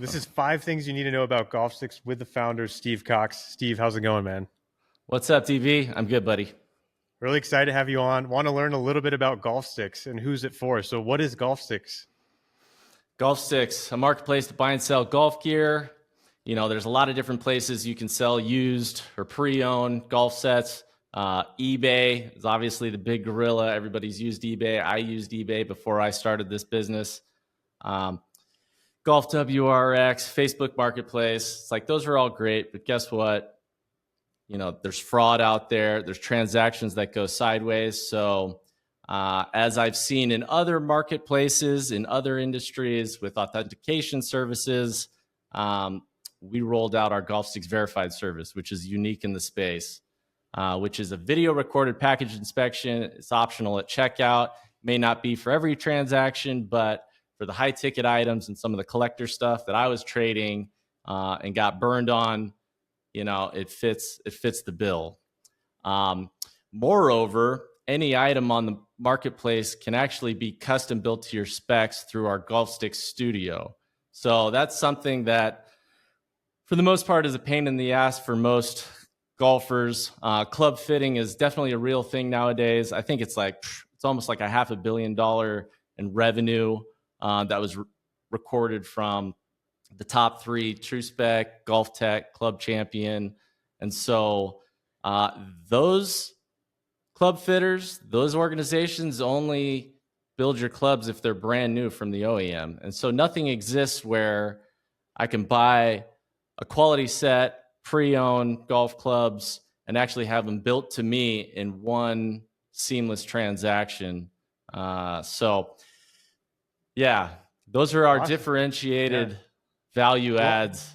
This is 5 things you need to know about Golfstix with the founder, Steve Cox. Steve, how's it going, man? What's up, DV? I'm good, buddy. Really excited to have you on. Want to learn a little bit about Golfstix and who's it for. So what is Golfstix? Golfstix, a marketplace to buy and sell golf gear. There's a lot of different places you can sell used or pre-owned golf sets. eBay is obviously the big gorilla. Everybody's used eBay. I used eBay before I started this business. Golf WRX, Facebook Marketplace. It's like, those are all great, but guess what? There's fraud out there. There's transactions that go sideways. So as I've seen in other marketplaces, in other industries with authentication services, we rolled out our Golfstix Verified service, which is unique in the space, which is a video recorded package inspection. It's optional at checkout. May not be for every transaction, but for the high ticket items and some of the collector stuff that I was trading and got burned on, it fits the bill. Moreover, any item on the marketplace can actually be custom built to your specs through our Golfstix Studio. So that's something that, for the most part, is a pain in the ass for most golfers. Club fitting is definitely a real thing nowadays. I think it's almost like a $500 million in revenue that was recorded from the top 3: True Spec, Golf Tech, Club Champion. And so those club fitters, those organizations only build your clubs if they're brand new from the OEM. And so nothing exists where I can buy a quality set, pre-owned golf clubs, and actually have them built to me in one seamless transaction. So yeah, those are our differentiated value adds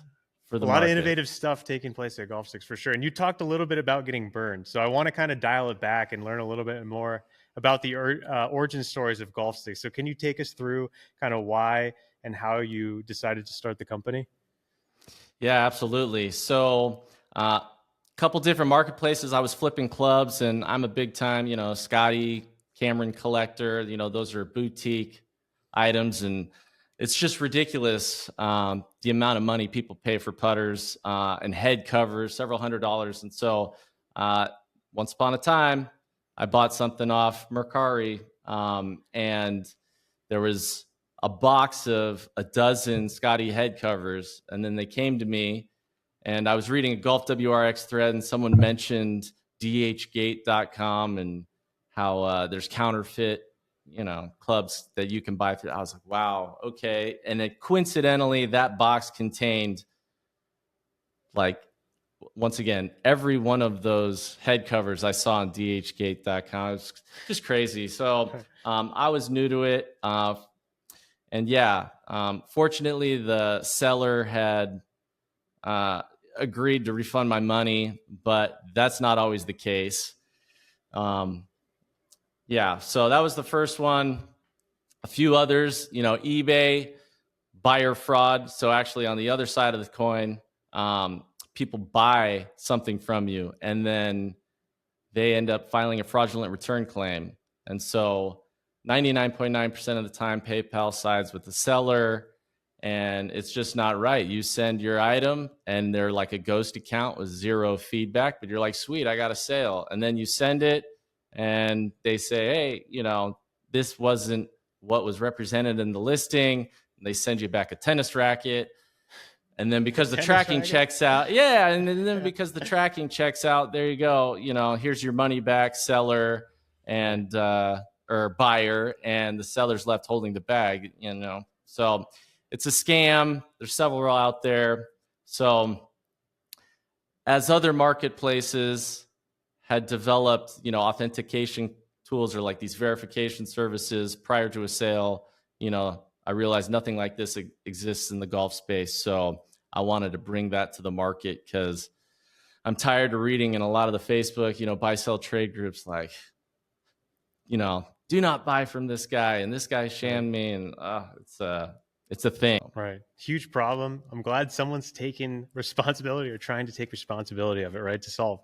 for the market. A lot of innovative stuff taking place at Golfstix for sure. And you talked a little bit about getting burned. So I want to kind of dial it back and learn a little bit more about the origin stories of Golfstix. So can you take us through kind of why and how you decided to start the company? Yeah, absolutely. So a couple different marketplaces. I was flipping clubs, and I'm a big time, Scotty Cameron collector. Those are boutique items, and it's just ridiculous the amount of money people pay for putters and head covers, several $100s. And so once upon a time, I bought something off Mercari, and there was a box of a dozen Scotty head covers. And then they came to me, and I was reading a Golf WRX thread, and someone mentioned dhgate.com and how there's counterfeit clubs that you can buy through. I was like, wow, okay. And then coincidentally, that box contained, once again, every one of those head covers I saw on dhgate.com. It's just crazy. So I was new to it. And yeah, fortunately, the seller had agreed to refund my money, but that's not always the case. Yeah, so that was the first one. A few others, eBay, buyer fraud. So actually on the other side of the coin, people buy something from you and then they end up filing a fraudulent return claim. And so 99.9% of the time, PayPal sides with the seller, and it's just not right. You send your item and they're like a ghost account with zero feedback, but you're like, sweet, I got a sale. And then you send it, and they say, hey, this wasn't what was represented in the listing. And they send you back a tennis racket. And then because the tracking checks out, because the tracking checks out, there you go. Here's your money back, seller and or buyer, and the seller's left holding the bag. So it's a scam. There's several out there. So as other marketplaces had developed, authentication tools or like these verification services prior to a sale, I realized nothing like this exists in the golf space. So I wanted to bring that to the market because I'm tired of reading in a lot of the Facebook, buy, sell, trade groups, like, do not buy from this guy, and this guy shammed me, and it's a thing. Right. Huge problem. I'm glad someone's taking responsibility or trying to take responsibility of it, right, to solve.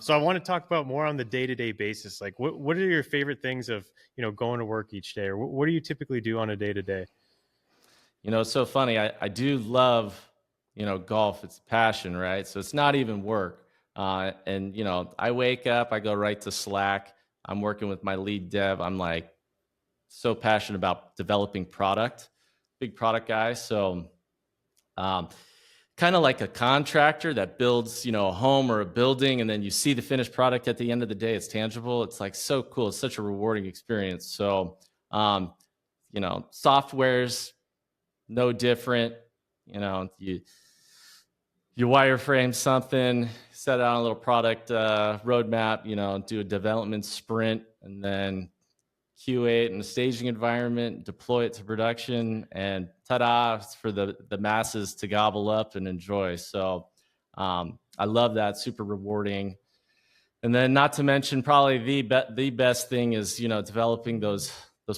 So I want to talk about more on the day-to-day basis. Like what are your favorite things of, going to work each day, or what do you typically do on a day-to-day? It's so funny. I do love, golf. It's a passion, right? So it's not even work. And, I wake up, I go right to Slack. I'm working with my lead dev. I'm like so passionate about developing product, big product guy. So, um, kind of like a contractor that builds, a home or a building, and then you see the finished product at the end of the day. It's tangible. It's like so cool. It's such a rewarding experience. So, software's no different. You wireframe something, set out a little product roadmap, do a development sprint, and then QA it in a staging environment, deploy it to production, and ta-da, it's for the masses to gobble up and enjoy. So I love that, super rewarding. And then not to mention probably the best thing is, developing those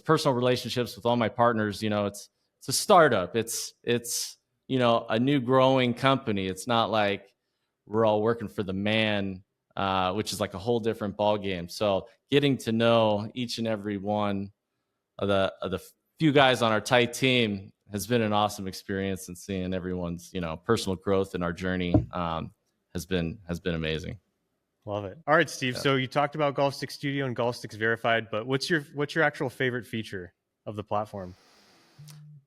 personal relationships with all my partners. It's a startup. It's a new growing company. It's not like we're all working for the man, which is like a whole different ball game. So getting to know each and every one of the few guys on our tight team has been an awesome experience, and seeing everyone's personal growth in our journey has been amazing. Love it. All right, Steve. Yeah. So you talked about Golfstix Studio and Golfstix Verified, but what's your actual favorite feature of the platform?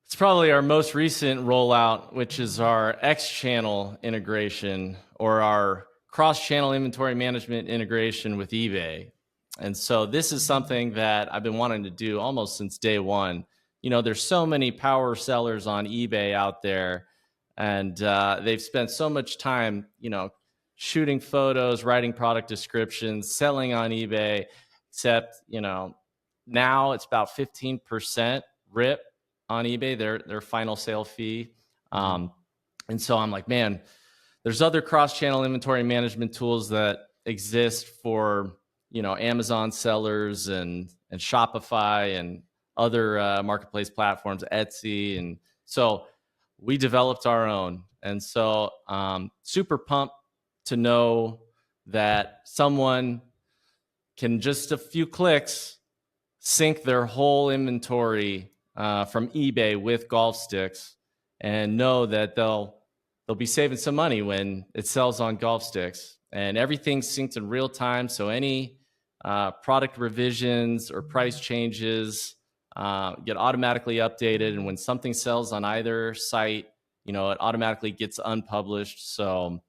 It's probably our most recent rollout, which is our X-channel integration, or our cross-channel inventory management integration with eBay. And so this is something that I've been wanting to do almost since day one. There's so many power sellers on eBay out there, and they've spent so much time, shooting photos, writing product descriptions, selling on eBay, except, now it's about 15% rip on eBay, their final sale fee. And so I'm like, man, there's other cross-channel inventory management tools that exist for, Amazon sellers and Shopify and other marketplace platforms, Etsy. And so we developed our own. And so super pumped to know that someone can just a few clicks sync their whole inventory from eBay with Golfstix, and know that they'll be saving some money when it sells on Golfstix. And everything's synced in real time, so any product revisions or price changes get automatically updated. And when something sells on either site, it automatically gets unpublished. So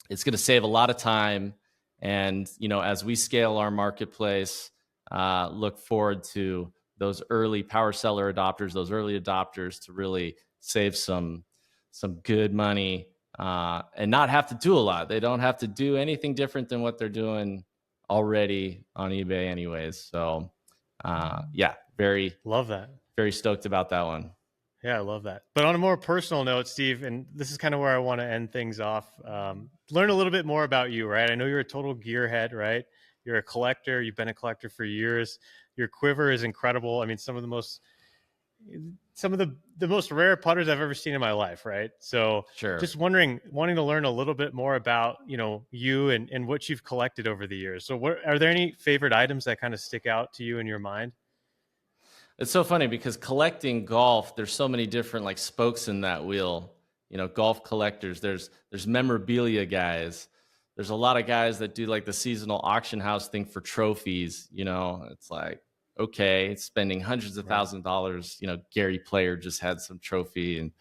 it's going to save a lot of time. And, as we scale our marketplace, look forward to those early power seller adopters, those early adopters, to really save some good money and not have to do a lot. They don't have to do anything different than what they're doing already on eBay anyways. So love that. Very stoked about that one. Yeah, I love that. But on a more personal note, Steve, and this is kind of where I want to end things off, learn a little bit more about you, right? I know you're a total gearhead, right? You're a collector. You've been a collector for years. Your quiver is incredible. I mean, some of the most rare putters I've ever seen in my life, right? So sure. Just wanting to learn a little bit more about, you and what you've collected over the years. So are there any favorite items that kind of stick out to you in your mind? It's so funny because collecting golf, there's so many different like spokes in that wheel. Golf collectors, there's memorabilia guys. There's a lot of guys that do like the seasonal auction house thing for trophies. It's like, okay, it's spending hundreds of thousands of dollars. Gary Player just had some trophy and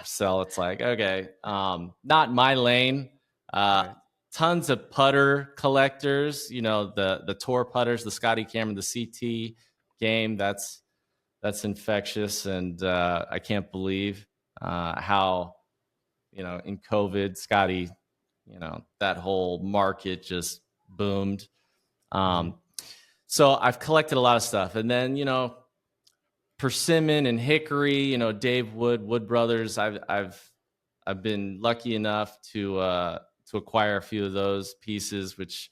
sell. It's like, okay, not my lane. Right. Tons of putter collectors, the tour putters, the Scotty Cameron, the CT game. That's infectious. And I can't believe how, in COVID, Scotty, that whole market just boomed. So I've collected a lot of stuff. And then, Persimmon and Hickory, Dave Wood Brothers. I've been lucky enough to acquire a few of those pieces, which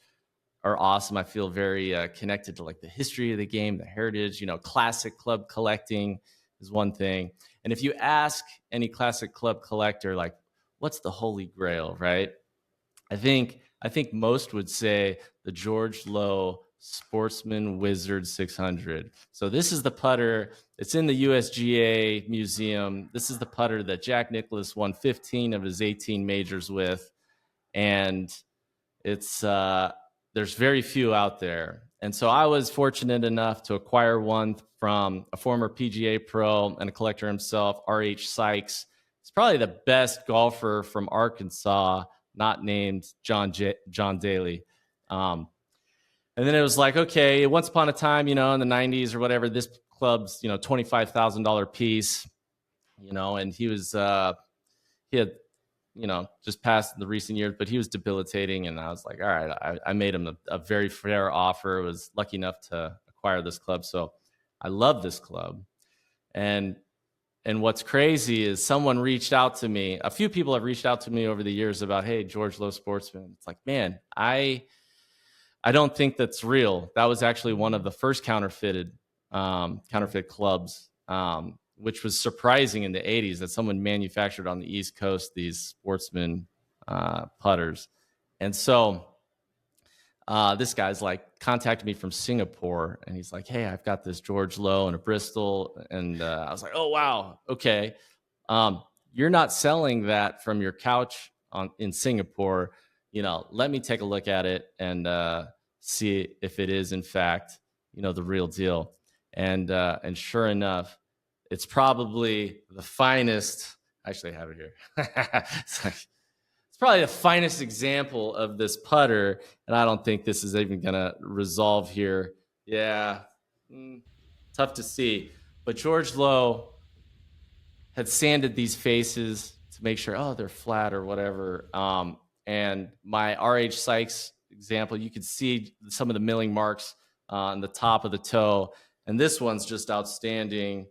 are awesome. I feel very connected to like the history of the game, the heritage. Classic club collecting is one thing. And if you ask any classic club collector, like, what's the holy grail, right? I think most would say the George Lowe Sportsman Wizard 600. So this is the putter. It's in the USGA museum. This is the putter that Jack Nicklaus won 15 of his 18 majors with. And it's there's very few out there. And so I was fortunate enough to acquire one from a former PGA pro and a collector himself, R.H. Sykes. He's probably the best golfer from Arkansas, not named John Daly. And then it was like, okay, once upon a time, in the 90s or whatever, this club's, $25,000 piece, and he was, he had, just passed in the recent years, but he was debilitating. And I was like, all right, I made him a very fair offer. I was lucky enough to acquire this club. So I love this club. And what's crazy is someone reached out to me. A few people have reached out to me over the years about, hey, George Lowe Sportsman. It's like, man, I don't think that's real. That was actually one of the first counterfeit clubs, which was surprising in the 80s that someone manufactured on the East Coast these Sportsman putters. And so this guy's like contacted me from Singapore, and he's like, hey, I've got this George Lowe and a Bristol. And I was like, oh, wow. Okay. You're not selling that from your couch in Singapore. Let me take a look at it and see if it is in fact, the real deal. And sure enough, it's probably the finest. Actually, I have it here. It's probably the finest example of this putter, and I don't think this is even gonna resolve here. Yeah, tough to see. But George Lowe had sanded these faces to make sure, they're flat or whatever. And my R.H. Sykes example, you could see some of the milling marks on the top of the toe. And this one's just outstanding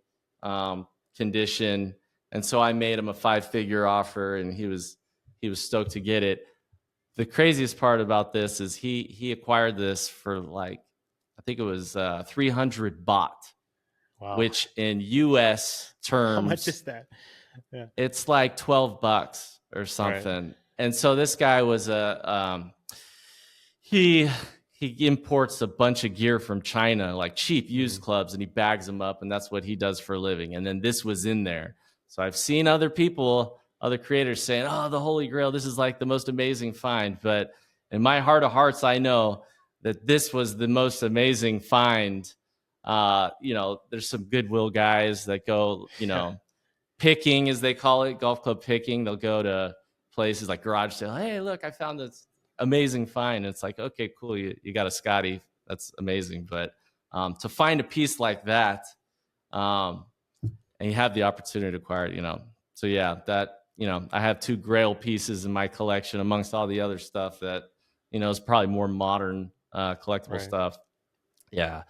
condition. And so I made him a 5-figure offer, and he was stoked to get it. The craziest part about this is he acquired this for I think it was 300 baht. Wow. Which in US terms, how much is that? Yeah. It's like $12 or something. Right. And so this guy was he imports a bunch of gear from China, like cheap used clubs, and he bags them up, and that's what he does for a living. And then this was in there. So I've seen other creators saying, the Holy Grail, this is like the most amazing find. But in my heart of hearts, I know that this was the most amazing find. There's some Goodwill guys that go, picking, as they call it, golf club picking. They'll go to places like garage sale. Hey, look, I found this amazing find. It's like, okay, cool. You got a Scotty. That's amazing. But to find a piece like that, and you have the opportunity to acquire it, so yeah, that, I have 2 Grail pieces in my collection amongst all the other stuff that, is probably more modern collectible stuff. Yeah.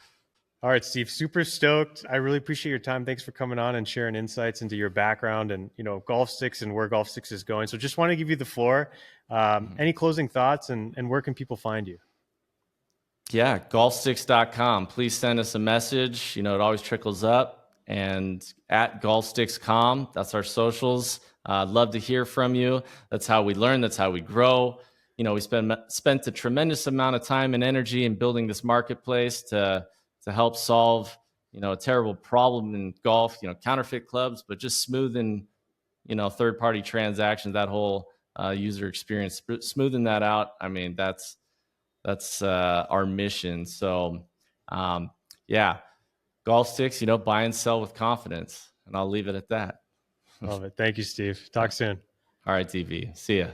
All right, Steve, super stoked. I really appreciate your time. Thanks for coming on and sharing insights into your background and, Golfstix and where Golfstix is going. So just want to give you the floor. Any closing thoughts and where can people find you? Yeah, golfstix.com. Please send us a message. It always trickles up. And at golfstix.com, that's our socials. I'd love to hear from you. That's how we learn. That's how we grow. We spent a tremendous amount of time and energy in building this marketplace to help solve, a terrible problem in golf, counterfeit clubs, but just smoothing, third-party transactions, that whole user experience, smoothing that out. I mean, that's our mission. So, yeah, Golfstix, buy and sell with confidence, and I'll leave it at that. Love it. Thank you, Steve. Talk soon. All right, DV. See ya.